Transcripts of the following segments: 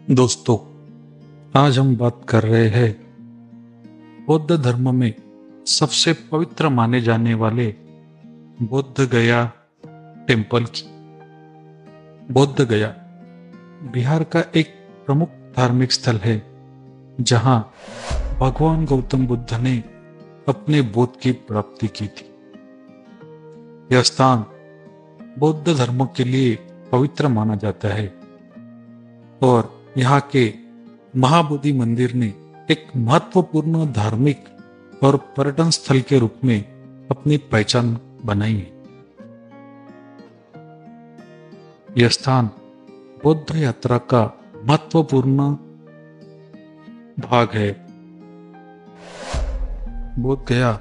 दोस्तों, आज हम बात कर रहे हैं बौद्ध धर्म में सबसे पवित्र माने जाने वाले बोध गया टेम्पल की। बोध गया बिहार का एक प्रमुख धार्मिक स्थल है जहां भगवान गौतम बुद्ध ने अपने बोध की प्राप्ति की थी। यह स्थान बौद्ध धर्म के लिए पवित्र माना जाता है और यहाँ के महाबोधि मंदिर ने एक महत्वपूर्ण धार्मिक और पर्यटन स्थल के रूप में अपनी पहचान बनाई है। यह स्थान बौद्ध यात्रा का महत्वपूर्ण भाग है। बोध गया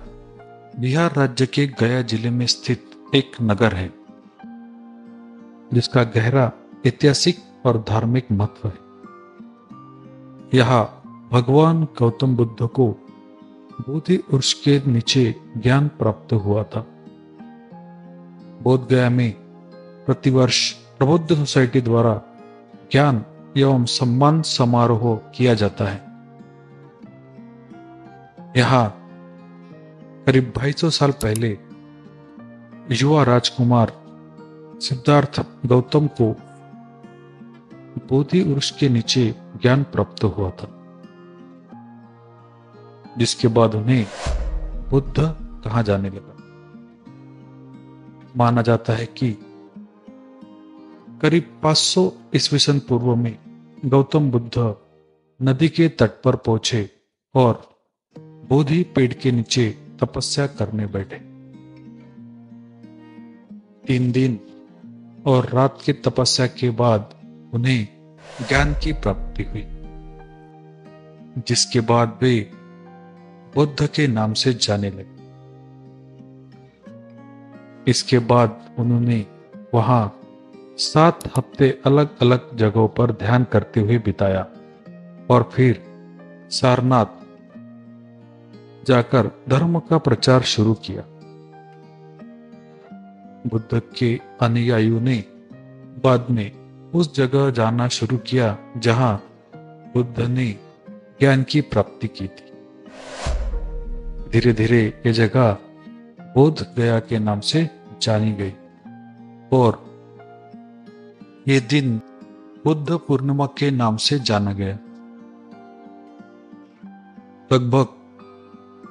बिहार राज्य के गया जिले में स्थित एक नगर है जिसका गहरा ऐतिहासिक और धार्मिक महत्व है। यहाँ भगवान गौतम बुद्ध को बोधि वृक्ष के नीचे ज्ञान प्राप्त हुआ था। बोध गया में प्रतिवर्ष प्रबुद्ध सोसाइटी द्वारा ज्ञान एवं सम्मान समारोह किया जाता है। यहाँ करीब 250 साल पहले युवा राजकुमार सिद्धार्थ गौतम को बोधि वृक्ष के नीचे ज्ञान प्राप्त हुआ था, जिसके बाद उन्हें बुद्ध कहा जाने लगा। माना जाता है कि करीब 500 ईस्वी सन पूर्व में गौतम बुद्ध नदी के तट पर पहुंचे और बोधि पेड़ के नीचे तपस्या करने बैठे। 3 दिन और रात की तपस्या के बाद उन्हें ज्ञान की प्राप्ति हुई, जिसके बाद वे बुद्ध के नाम से जाने लगे। इसके बाद उन्होंने वहां 7 हफ्ते अलग अलग जगहों पर ध्यान करते हुए बिताया और फिर सारनाथ जाकर धर्म का प्रचार शुरू किया। बुद्ध के अनुयायियों ने बाद में उस जगह जाना शुरू किया जहां बुद्ध ने ज्ञान की प्राप्ति की थी। धीरे धीरे यह जगह बोध गया के नाम से जानी गई और ये दिन बुद्ध पूर्णिमा के नाम से जाना गया। लगभग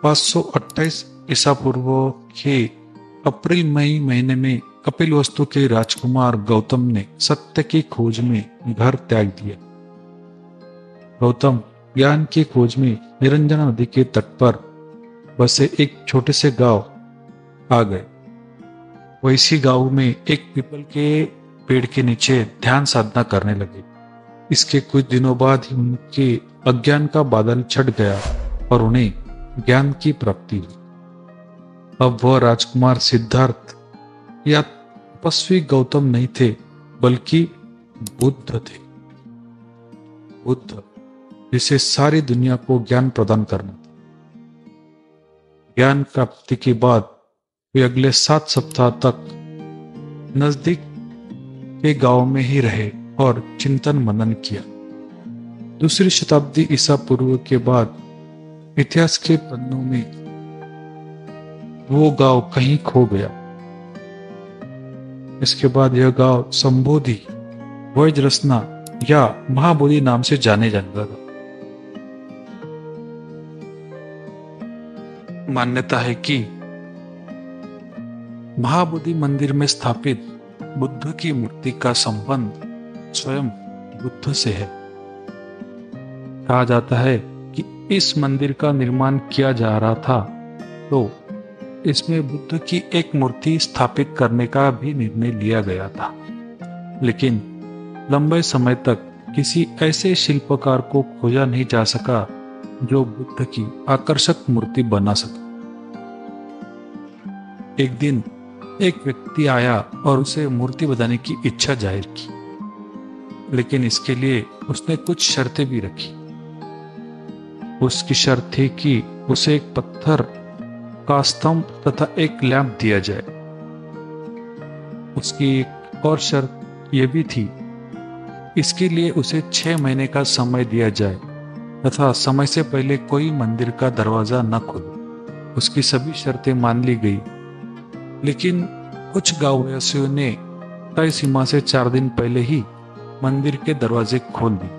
528 ईसा पूर्व के अप्रैल मई महीने में कपिलवस्तु के राजकुमार गौतम ने सत्य की खोज में घर त्याग दिया। गौतम ज्ञान की खोज में निरंजना नदी के तट पर बसे एक छोटे से गांव आ गए। वैसी गांव में एक पीपल के पेड़ के नीचे ध्यान साधना करने लगे। इसके कुछ दिनों बाद ही उनके अज्ञान का बादल छट गया और उन्हें ज्ञान की प्राप्ति हुई। अब वह राजकुमार सिद्धार्थ या तपस्वी गौतम नहीं थे, बल्कि बुद्ध थे। बुद्ध जिसे सारी दुनिया को ज्ञान प्रदान करना था। ज्ञान प्राप्ति के बाद वे अगले 7 सप्ताह तक नजदीक के गांव में ही रहे और चिंतन मनन किया। दूसरी शताब्दी ईसा पूर्व के बाद इतिहास के पन्नों में वो गांव कहीं खो गया। इसके बाद यह गांव संबोधि, वज्ररसना या महाबोधि नाम से जाने लगा। मान्यता है कि महाबोधि मंदिर में स्थापित बुद्ध की मूर्ति का संबंध स्वयं बुद्ध से है। कहा जाता है कि इस मंदिर का निर्माण किया जा रहा था तो इसमें बुद्ध की एक मूर्ति स्थापित करने का भी निर्णय लिया गया था, लेकिन लंबे समय तक किसी ऐसे शिल्पकार को खोजा नहीं जा सका जो बुद्ध की आकर्षक मूर्ति बना सका। एक दिन एक व्यक्ति आया और उसे मूर्ति बनाने की इच्छा जाहिर की, लेकिन इसके लिए उसने कुछ शर्तें भी रखी। उसकी शर्त थी कि उसे एक पत्थर का स्तंभ तथा एक लैंप दिया जाए। उसकी एक और शर्त यह भी थी इसके लिए उसे 6 महीने का समय दिया जाए तथा समय से पहले कोई मंदिर का दरवाजा न खोले। उसकी सभी शर्तें मान ली गई, लेकिन कुछ गांववासियों ने तय सीमा से 4 दिन पहले ही मंदिर के दरवाजे खोल दिए।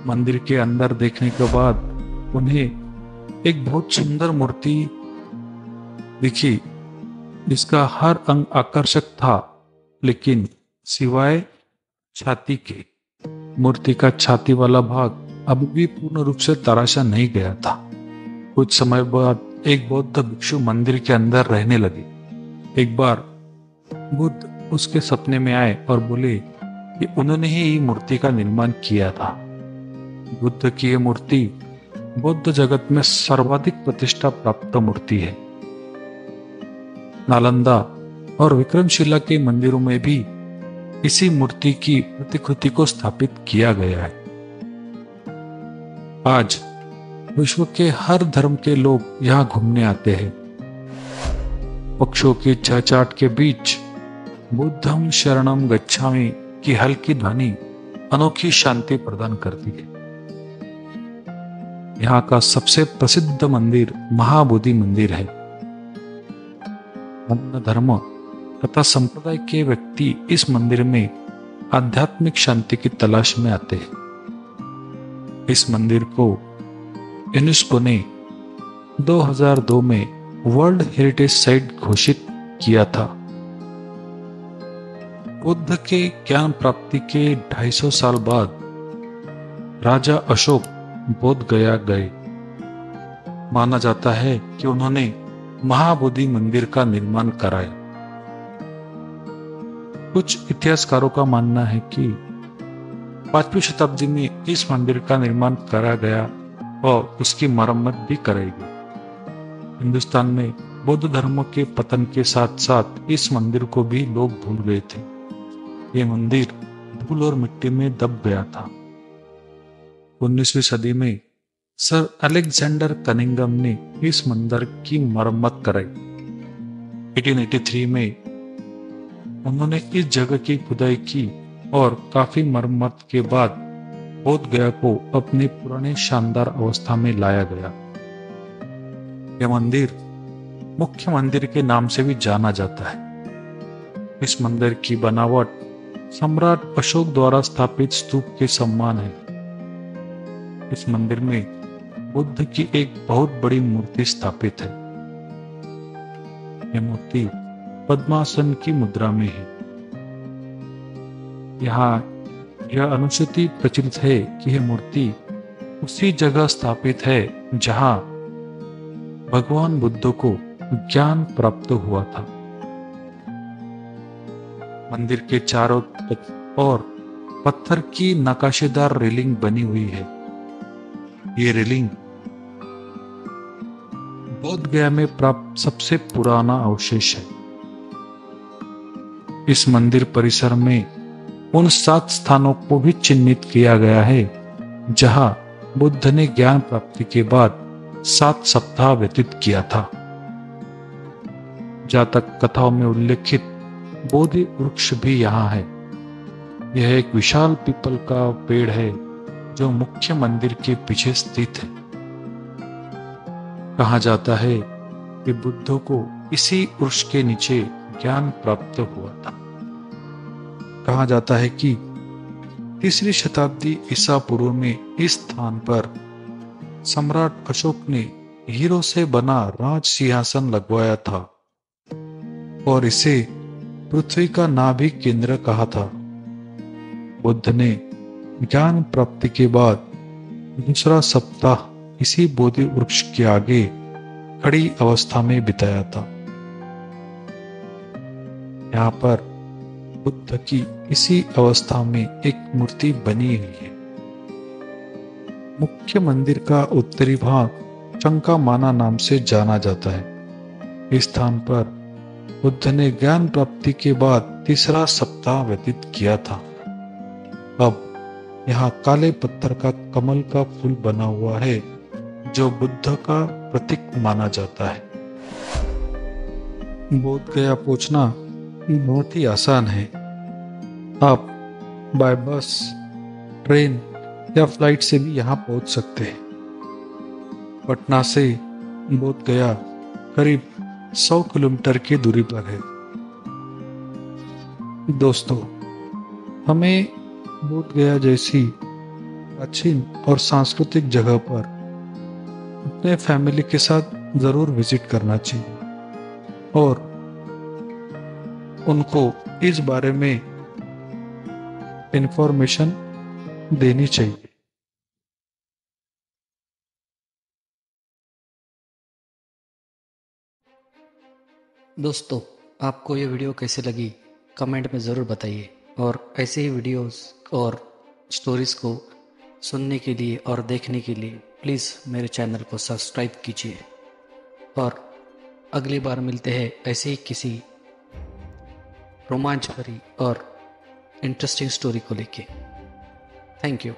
मंदिर के अंदर देखने के बाद उन्हें एक बहुत सुंदर मूर्ति दिखी, जिसका हर अंग आकर्षक था, लेकिन सिवाय छाती के। मूर्ति का छाती वाला भाग अभी भी पूर्ण रूप से तराशा नहीं गया था। कुछ समय बाद एक बौद्ध भिक्षु मंदिर के अंदर रहने लगे। एक बार बुद्ध उसके सपने में आए और बोले कि उन्होंने ही मूर्ति का निर्माण किया था। बुद्ध की यह मूर्ति बौद्ध जगत में सर्वाधिक प्रतिष्ठा प्राप्त मूर्ति है। नालंदा और विक्रमशिला के मंदिरों में भी इसी मूर्ति की प्रतिकृति को स्थापित किया गया है। आज विश्व के हर धर्म के लोग यहाँ घूमने आते हैं। पक्षियों की चहचहाट के बीच बुद्धं शरणं गच्छामि की हल्की ध्वनि अनोखी शांति प्रदान करती है। यहाँ का सबसे प्रसिद्ध मंदिर महाबोधि मंदिर है। अन्य धर्म तथा संप्रदाय के व्यक्ति इस मंदिर में आध्यात्मिक शांति की तलाश में आते हैं। इस मंदिर को यूनेस्को ने 2002 में वर्ल्ड हेरिटेज साइट घोषित किया था। बुद्ध के ज्ञान प्राप्ति के 250 साल बाद राजा अशोक बोध गया गए। माना जाता है कि उन्होंने महाबोधि मंदिर का निर्माण कराया। कुछ इतिहासकारों का मानना है कि 5वीं शताब्दी में इस मंदिर का निर्माण करा गया और उसकी मरम्मत भी कराई गई। हिंदुस्तान में बौद्ध धर्म के पतन के साथ साथ इस मंदिर को भी लोग भूल गए थे। ये मंदिर धूल और मिट्टी में दब गया था। 19वीं सदी में सर अलेक्जेंडर कनिंघम ने इस मंदिर की मरम्मत कराई। 1883 में उन्होंने इस जगह की खुदाई की और काफी मरम्मत के बाद बोध गया को अपने पुराने शानदार अवस्था में लाया गया। यह मंदिर मुख्य मंदिर के नाम से भी जाना जाता है। इस मंदिर की बनावट सम्राट अशोक द्वारा स्थापित स्तूप के समान है। इस मंदिर में बुद्ध की एक बहुत बड़ी मूर्ति स्थापित है। यह मूर्ति पद्मासन की मुद्रा में है। यहाँ यह अनुश्रुति प्रचलित है कि यह मूर्ति उसी जगह स्थापित है जहां भगवान बुद्ध को ज्ञान प्राप्त हुआ था। मंदिर के चारों ओर पत्थर की नकाशीदार रेलिंग बनी हुई है। ये रेलिंग बोध गया में प्राप्त सबसे पुराना अवशेष है। इस मंदिर परिसर में उन 7 स्थानों को भी चिन्हित किया गया है जहां बुद्ध ने ज्ञान प्राप्ति के बाद 7 सप्ताह व्यतीत किया था। जातक कथाओं में उल्लेखित बोधि वृक्ष भी यहाँ है। यह एक विशाल पीपल का पेड़ है जो मुख्य मंदिर के पीछे स्थित है। कहा जाता है कि बुद्ध को इसी वृक्ष के नीचे ज्ञान प्राप्त हुआ था। कहा जाता है कि 3री शताब्दी ईसा पूर्व में इस स्थान पर सम्राट अशोक ने हीरो से बना राज सिंहासन लगवाया था और इसे पृथ्वी का नाभिक केंद्र कहा था। बुद्ध ने ज्ञान प्राप्ति के बाद दूसरा सप्ताह इसी बोधि वृक्ष के आगे खड़ी अवस्था में बिताया था। यहाँ पर बुद्ध की इसी अवस्था में एक मूर्ति बनी हुई है। मुख्य मंदिर का उत्तरी भाग चंकामाना नाम से जाना जाता है। इस स्थान पर बुद्ध ने ज्ञान प्राप्ति के बाद 3रा सप्ताह व्यतीत किया था। अब यहाँ काले पत्थर का कमल का फूल बना हुआ है जो बुद्ध का प्रतीक माना जाता है। बोध गया पहुंचना बहुत ही आसान है। आप बाय बस, ट्रेन या फ्लाइट से भी यहाँ पहुंच सकते हैं। पटना से बोध गया करीब 100 किलोमीटर की दूरी पर है। दोस्तों, हमें बोध गया जैसी प्राचीन और सांस्कृतिक जगह पर अपने फैमिली के साथ जरूर विजिट करना चाहिए और उनको इस बारे में इंफॉर्मेशन देनी चाहिए। दोस्तों, आपको ये वीडियो कैसी लगी कमेंट में ज़रूर बताइए, और ऐसे ही वीडियोस और स्टोरीज़ को सुनने के लिए और देखने के लिए प्लीज़ मेरे चैनल को सब्सक्राइब कीजिए। और अगली बार मिलते हैं ऐसे ही किसी रोमांच भरी और इंटरेस्टिंग स्टोरी को लेके। Thank you.